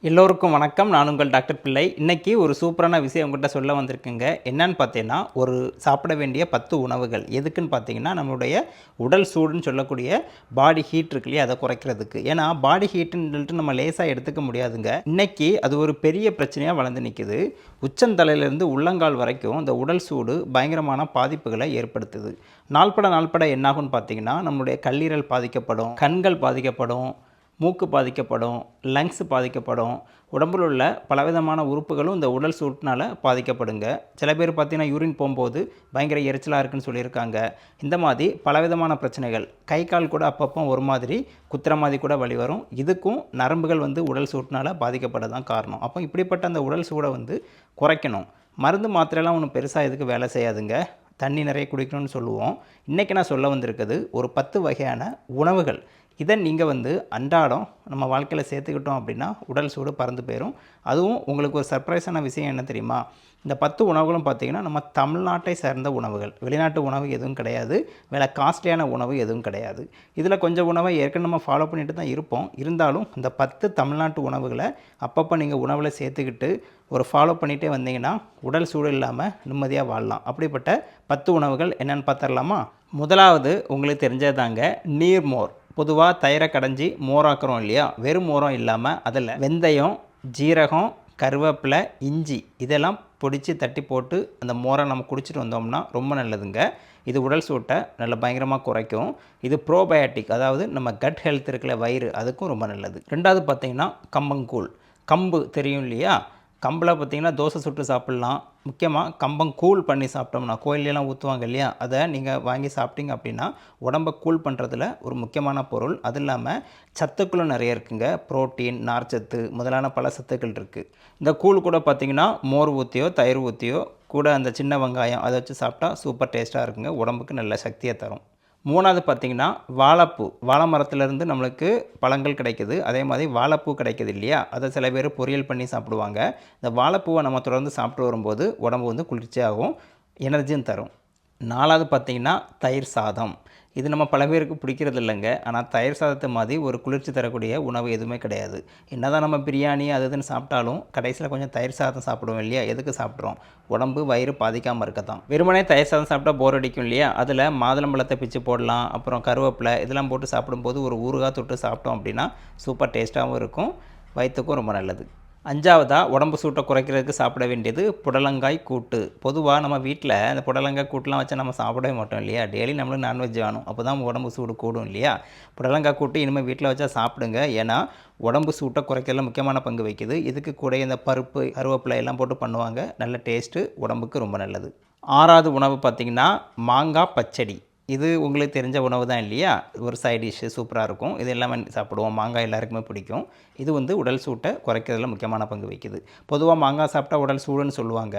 எல்லோருக்கும் வணக்கம். நான் உங்கள் டாக்டர் பிள்ளை. இன்றைக்கி ஒரு சூப்பரான விஷயம் உங்கள்கிட்ட சொல்ல வந்திருக்குங்க. என்னன்னு பார்த்தீங்கன்னா, ஒரு சாப்பிட வேண்டிய 10 உணவுகள் எதுக்குன்னு பார்த்தீங்கன்னா, நம்மளுடைய உடல் சூடுன்னு சொல்லக்கூடிய பாடி ஹீட் இருக்கு இல்லையா, அதை குறைக்கிறதுக்கு. ஏன்னா பாடி ஹீட்டுன்னு சொல்லிட்டு நம்ம லேசாக எடுத்துக்க முடியாதுங்க. இன்றைக்கி அது ஒரு பெரிய பிரச்சனையாக வளர்ந்து நிற்குது. உச்சந்தலையிலேருந்து உள்ளங்கால் வரைக்கும் இந்த உடல் சூடு பயங்கரமான பாதிப்புகளை ஏற்படுத்துது. நாள்பட என்னாகும்னு பார்த்தீங்கன்னா, நம்மளுடைய கல்லீரல் பாதிக்கப்படும், கண்கள் பாதிக்கப்படும், மூக்கு பாதிக்கப்படும், லங்ஸ் பாதிக்கப்படும், உடம்பில் உள்ள பலவிதமான உறுப்புகளும் இந்த உடல் சூட்டினால் பாதிக்கப்படுங்க. சில பேர் பார்த்திங்கன்னா யூரின் போகும்போது பயங்கர எரிச்சலாக இருக்குன்னு சொல்லியிருக்காங்க. இந்த மாதிரி பலவிதமான பிரச்சனைகள், கை கால் கூட அப்பப்போ ஒரு மாதிரி குத்துற மாதிரி கூட வலி வரும். இதுக்கும் நரம்புகள் உடல் சூட்டினால் பாதிக்கப்பட தான் காரணம். அப்போ இப்படிப்பட்ட அந்த உடல் சூடை குறைக்கணும். மருந்து மாத்திரைலாம் ஒன்றும் பெருசாக இதுக்கு வேலை செய்யாதுங்க. தண்ணி நிறைய குடிக்கணும்னு சொல்லுவோம். இன்றைக்கி நான் சொல்ல வந்திருக்குது ஒரு 10 வகையான உணவுகள். இதை நீங்கள் அன்றாடம் நம்ம வாழ்க்கையில் சேர்த்துக்கிட்டோம் அப்படின்னா உடல் சூடு பறந்து போயிடும். அதுவும் உங்களுக்கு ஒரு சர்ப்ரைஸான விஷயம் என்ன தெரியுமா? இந்த 10 உணவுகளும் பார்த்திங்கன்னா நம்ம தமிழ்நாட்டை சேர்ந்த உணவுகள். வெளிநாட்டு உணவு எதுவும் கிடையாது, விலை காஸ்ட்லியான உணவு எதுவும் கிடையாது. இதில் கொஞ்சம் உணவை ஏற்கனவே நம்ம ஃபாலோ பண்ணிட்டு தான் இருப்போம். இருந்தாலும் இந்த 10 தமிழ்நாட்டு உணவுகளை அப்பப்போ நீங்கள் உணவில் சேர்த்துக்கிட்டு ஒரு ஃபாலோ பண்ணிகிட்டே வந்தீங்கன்னா உடல் சூடு இல்லாமல் நிம்மதியாக வாழலாம். அப்படிப்பட்ட 10 உணவுகள் என்னென்னு பார்த்துடலாமா? முதலாவது உங்களுக்கு தெரிஞ்சதாங்க, நீர்மோர். பொதுவாக தயிரை கடைஞ்சி மோராக்குறோம் இல்லையா, வெறும் மோரம் இல்லாமல் அதில் வெந்தயம், ஜீரகம், கருவேப்பிலை, இஞ்சி இதெல்லாம் பொடித்து தட்டி போட்டு அந்த மோரை நம்ம குடிச்சிட்டு வந்தோம்னா ரொம்ப நல்லதுங்க. இது உடல் சூட்டை நல்ல பயங்கரமாக குறைக்கும். இது ப்ரோபயோட்டிக், அதாவது நம்ம கட் ஹெல்த் இருக்குல்ல, வயிறு, அதுக்கும் ரொம்ப நல்லது. ரெண்டாவது பார்த்திங்கன்னா கம்பங்கூழ். கம்பு தெரியும் இல்லையா, கம்பில் பார்த்திங்கன்னா தோசை சுட்டு சாப்பிட்லாம். முக்கியமாக கம்பங்கூழ் பண்ணி சாப்பிட்டோம்னா, கோயிலெலாம் ஊற்றுவாங்க இல்லையா, அதை நீங்கள் வாங்கி சாப்பிட்டீங்க அப்படின்னா உடம்பை கூல் பண்ணுறதுல ஒரு முக்கியமான பொருள். அது இல்லாமல் சத்துக்களும் நிறைய இருக்குங்க. புரோட்டீன், நார்ச்சத்து முதலான பல சத்துக்கள் இருக்குது. இந்த கூழ் கூட பார்த்திங்கன்னா மோர் ஊற்றியோ தயிர் ஊற்றியோ கூட அந்த சின்ன வெங்காயம் அதை வச்சு சாப்பிட்டா சூப்பர் டேஸ்ட்டாக இருக்குங்க. உடம்புக்கு நல்ல சக்தியை தரும். மூணாவது பார்த்திங்கன்னா வாழைப்பூ. வாழை மரத்துலேருந்து நம்மளுக்கு பழங்கள் கிடைக்குது. அதே மாதிரி வாழைப்பூ கிடைக்குது இல்லையா, அதை சில பேர் பொரியல் பண்ணி சாப்பிடுவாங்க. இந்த வாழைப்பூவை நம்ம தொடர்ந்து சாப்பிட்டு வரும்போது உடம்பு குளிர்ச்சியாகவும் எனர்ஜியும் தரும். நாலாவது பார்த்திங்கன்னா தயிர் சாதம். இது நம்ம பல பேருக்கு பிடிக்கிறது இல்லைங்க. ஆனால் தயிர் சாதத்தை மாதிரி ஒரு குளிர்ச்சி தரக்கூடிய உணவு எதுவுமே கிடையாது. என்ன தான் நம்ம பிரியாணி அது இதுன்னு சாப்பிட்டாலும் கடைசியில் கொஞ்சம் தயிர் சாதம் சாப்பிடுவோம் இல்லையா, எதுக்கு சாப்பிட்றோம்? உடம்பு வயிறு பாதிக்காமல் இருக்க தான். வெறுமனே தயிர் சாதம் சாப்பிட்டா போர் அடிக்கும் இல்லையா, அதில் மாதுளம்பழத்தை பிச்சு போடலாம், அப்புறம் கருவேப்பிலை இதெல்லாம் போட்டு சாப்பிடும்போது ஒரு ஊறுகாய் தொட்டு சாப்பிட்டோம் அப்படின்னா சூப்பர் டேஸ்ட்டாகவும் இருக்கும், வயிற்றுக்கும் ரொம்ப நல்லது. அஞ்சாவதாக உடம்பு சூட்டை குறைக்கிறதுக்கு சாப்பிட வேண்டியது புடலங்காய் கூட்டு. பொதுவாக நம்ம வீட்டில் இந்த புடலங்காய் கூட்டுலாம் வச்சு நம்ம சாப்பிடவே மாட்டோம் இல்லையா, டெய்லி நம்மளுக்கு நான்வெஜ் வேணும், அப்போ தான் உடம்பு சூடு கூடும் இல்லையா. புடலங்காய் கூட்டு இனிமேல் வீட்டில் வச்சா சாப்பிடுங்க. ஏன்னா உடம்பு சூட்டை குறைக்கிறதுல முக்கியமான பங்கு வகிக்குது. இதுக்கு கூட இந்த பருப்பு, கருவேப்பிலை எல்லாம் போட்டு பண்ணுவாங்க. நல்ல டேஸ்ட்டு, உடம்புக்கு ரொம்ப நல்லது. ஆறாவது உணவு பார்த்திங்கன்னா மாங்காய் பச்சடி. இது உங்களுக்கு தெரிஞ்ச உணவு தான் இல்லையா, ஒரு சைட் டிஷ்ஷு சூப்பராக இருக்கும். இது எல்லாமே சாப்பிடுவோம். மாங்காய் எல்லாருக்குமே பிடிக்கும். இது உடல் சூட்டை குறைக்கிறதுல முக்கியமான பங்கு வகிக்குது. பொதுவாக மாங்காய் சாப்பிட்டா உடல் சூடுன்னு சொல்லுவாங்க.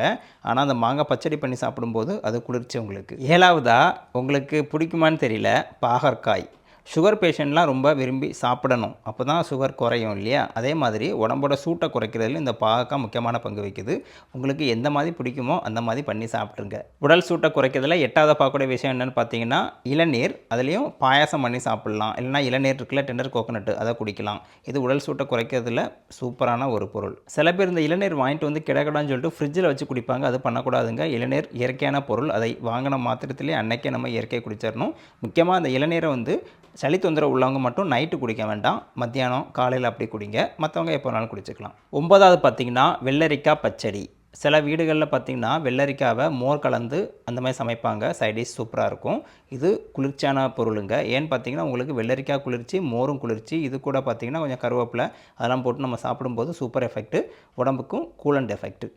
ஆனால் அந்த மாங்காய் பச்சடி பண்ணி சாப்பிடும்போது அது குளிர்ச்சி உங்களுக்கு. ஏழாவதாக உங்களுக்கு பிடிக்குமான்னு தெரியல, பாகற்காய். சுகர் பேஷண்ட்லாம் ரொம்ப விரும்பி சாப்பிடணும், அப்போ தான் சுகர் குறையும் இல்லையா. அதே மாதிரி உடம்போட சூட்டை குறைக்கிறதுல இந்த பாகற்காய் முக்கியமான பங்கு வகிக்குது. உங்களுக்கு எந்த மாதிரி பிடிக்குமோ அந்த மாதிரி பண்ணி சாப்பிட்ருங்க. உடல் சூட்டை குறைக்கிறதுல எட்டாவது பார்க்கக்கூடிய விஷயம் என்னென்னு பார்த்தீங்கன்னா இளநீர். அதுலேயும் பாயாசம் பண்ணி சாப்பிட்லாம். இல்லைனா இளநீர் இருக்குல்ல, டெண்டர் கோகோனட்டு, அதை குடிக்கலாம். இது உடல் சூட்டை குறைக்கிறதுல சூப்பரான ஒரு பொருள். சில பேர் இந்த இளநீர் வாங்கிட்டு கிடக்கூடாதுன்னு சொல்லிட்டு ஃப்ரிட்ஜில் வச்சு குடிப்பாங்க. அது பண்ணக்கூடாதுங்க. இளநீர் இயற்கையான பொருள். அதை வாங்கின மாத்திரத்திலே அன்னைக்கே நம்ம இயற்கையை குடிச்சிடணும். முக்கியமாக அந்த இளநீரை சளி தொந்தரவு உள்ளவங்க மட்டும் நைட்டு குடிக்க வேண்டாம், மத்தியானம் காலையில் அப்படி குடிங்க. மற்றவங்க எப்போ வேணாலும் குடிச்சிக்கலாம். 9வது பார்த்திங்கன்னா வெள்ளரிக்காய் பச்சடி. சில வீடுகளில் பார்த்திங்கன்னா வெள்ளரிக்காவை மோர் கலந்து அந்த மாதிரி சமைப்பாங்க. சைடிஷ் சூப்பராக இருக்கும். இது குளிர்ச்சியான பொருளுங்க. ஏன்னு பார்த்தீங்கன்னா உங்களுக்கு வெள்ளரிக்காய் குளிர்ச்சி, மோரும் குளிர்ச்சி. இது கூட பார்த்திங்கன்னா கொஞ்சம் கருவேப்பிலை அதெல்லாம் போட்டு நம்ம சாப்பிடும்போது சூப்பர் எஃபெக்ட்டு, உடம்புக்கும் கூலண்ட் எஃபெக்ட்டு.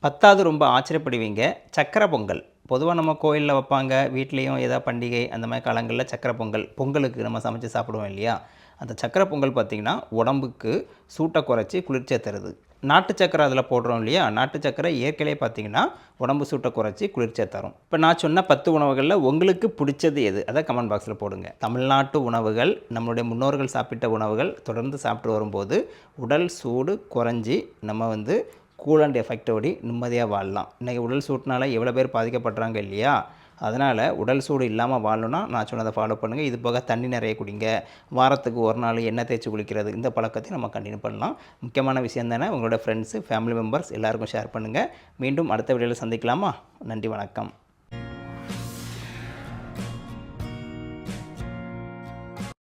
10வது ரொம்ப ஆச்சரியப்படுவீங்க, சக்கரை பொங்கல். பொதுவாக நம்ம கோயிலில் வைப்பாங்க, வீட்லேயும் ஏதாவது பண்டிகை அந்த மாதிரி காலங்களில் சக்கரை பொங்கல், பொங்கலுக்கு நம்ம சமைச்சு சாப்பிடுவோம் இல்லையா. அந்த சக்கரை பொங்கல் பார்த்திங்கன்னா உடம்புக்கு சூட்டை குறைச்சி குளிர்ச்சியை தருது. நாட்டு சக்கரை அதில் போடுறோம் இல்லையா, நாட்டு சக்கரை இயற்கையிலே பார்த்திங்கன்னா உடம்பு சூட்டை குறைச்சி குளிர்ச்சியை தரும். இப்போ நான் சொன்ன 10 உணவுகளில் உங்களுக்கு பிடிச்சது எது, அதை கமெண்ட் பாக்ஸில் போடுங்க. தமிழ்நாட்டு உணவுகள், நம்மளுடைய முன்னோர்கள் சாப்பிட்ட உணவுகள் தொடர்ந்து சாப்பிட்டு வரும்போது உடல் சூடு குறைஞ்சி நம்ம கூல் அண்ட் எஃபெக்டோடி நிம்மதியாக வாழலாம். இன்றைக்கி உடல் சூட்டினால எவ்வளோ பேர் பாதிக்கப்படுறாங்க இல்லையா. அதனால் உடல் சூடு இல்லாமல் வாழணும்னா நான் சொன்னதை ஃபாலோ பண்ணுங்கள். இது போக தண்ணி நிறைய குடிங்க. வாரத்துக்கு ஒரு நாள் எண்ணெய் தேய்ச்சி குளிக்கிறது, இந்த பழக்கத்தையும் நம்ம கண்டினியூ பண்ணலாம். முக்கியமான விஷயம் தானே. உங்களோட ஃப்ரெண்ட்ஸு, ஃபேமிலி மெம்பர்ஸ் எல்லாருக்கும் ஷேர் பண்ணுங்கள். மீண்டும் அடுத்த வீடியோவில் சந்திக்கலாமா? நன்றி, வணக்கம்.